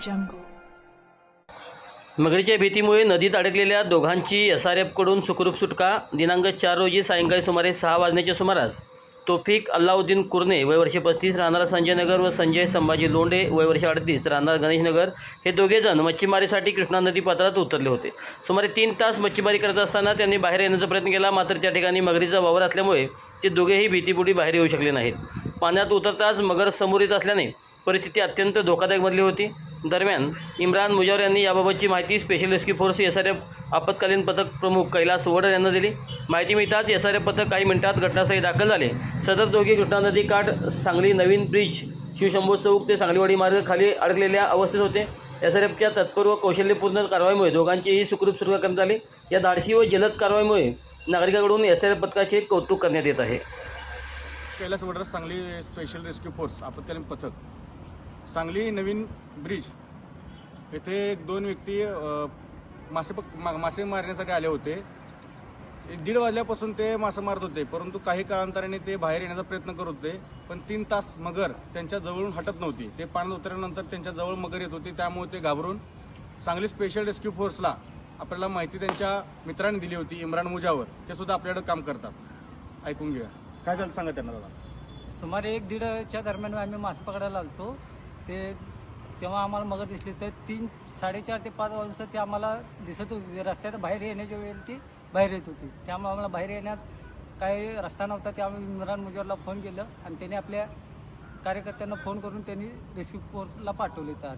jungle. मगरीच्या भीतीमुळे नदीत अडकलेल्या दोघांची एसआरएफकडून सुखरूप सुटका. दिनांक 4 रोजी सायंकाळी सुमारे 6 वाजण्याच्या सुमारास तौफिक अल्लाउद्दीन कुरणे वय वर्ष 35 राहणारा संजय नगर व संजय संभाजी लोंढे वय वर्ष 38 राहणारा गणेश नगर हे दोघेजण मच्छीमारीसाठी कृष्णा नदी पात्रात उतरले होते. सुमारे 3 तास मच्छीमारी करत असताना त्यांनी बाहेर येण्याचा प्रयत्न केला, मात्र त्या ठिकाणी मगरीचा वावर असल्यामुळे ते दोघेही भीतीपोटी बाहेर येऊ शकले नाहीत. पाण्यात उतरताच मगर समोर येत असल्याने परिस्थिती अत्यंत धोकादायक बनली होती. दरम्यान इम्रान मुजावर यांनी याबाबतची माहिती स्पेशल रेस्क्यू फोर्स एसआरएफ आपत्कालीन पथक प्रमुख कैलास वडर यांना दिली. माहिती मिळताच एसआरएफ पथक काही मिनिटात घटनास्थळी दाखल झाले. सदर दोघे कृष्णा नदी काठ सांगली नवीन ब्रिज शिवशंभो चौक ते सांगलीवाडी मार्ग खाली अडकलेल्या अवस्थेत होते. एसआरएफच्या तत्पर व कौशल्यपूर्ण कारवाईमुळे दोघांचीही सुखरूप सुटका करण्यात आली. या धाडसी व जलद कारवाईमुळे नागरिकांकडून एसआरएफ पथकाचे कौतुक करण्यात येत आहे. Kailas Vadar Sangli special rescue force आपत्कालीन पथक सांगली नवीन ब्रिज येथे 2 व्यक्ती मासे मारण्यासाठी आले होते. 1:30 वाजल्यापासून ते मासे मारत होते, परंतु काही कालांतराने ते बाहेर येण्याचा प्रयत्न करत होते. पण 3 तास मगर त्यांच्या जवळून हटत नव्हती. ते पाण्यात उतरल्यानंतर त्यांच्या जवळ मगर येत होती, त्यामुळे ते घाबरून सांगली स्पेशल रेस्क्यू फोर्सला आपल्याला माहिती त्यांच्या मित्रांनी दिली होती, इम्रान मुजावर. ते सुद्धा आपल्याकडे काम करतात. ऐकून घ्या काय झालं सांगा त्यांना. दादा सुमारे 1-1:30च्या दरम्यान आम्ही मासे पकडायला आलतो. तेव्हा आम्हाला मगर दिसली. तर 4:30 ते 5 वाजता ते आम्हाला दिसत होती. रस्त्यात बाहेर येण्याच्या वेळेला ती बाहेर येत होती. त्यामुळे आम्हाला बाहेर येण्यात काही रस्ता नव्हता. त्यामुळे इम्रान मुजावरला फोन केलं आणि त्याने आपल्या कार्यकर्त्यांना फोन करून त्यांनी रेस्क्यू फोर्सला पाठवले. तर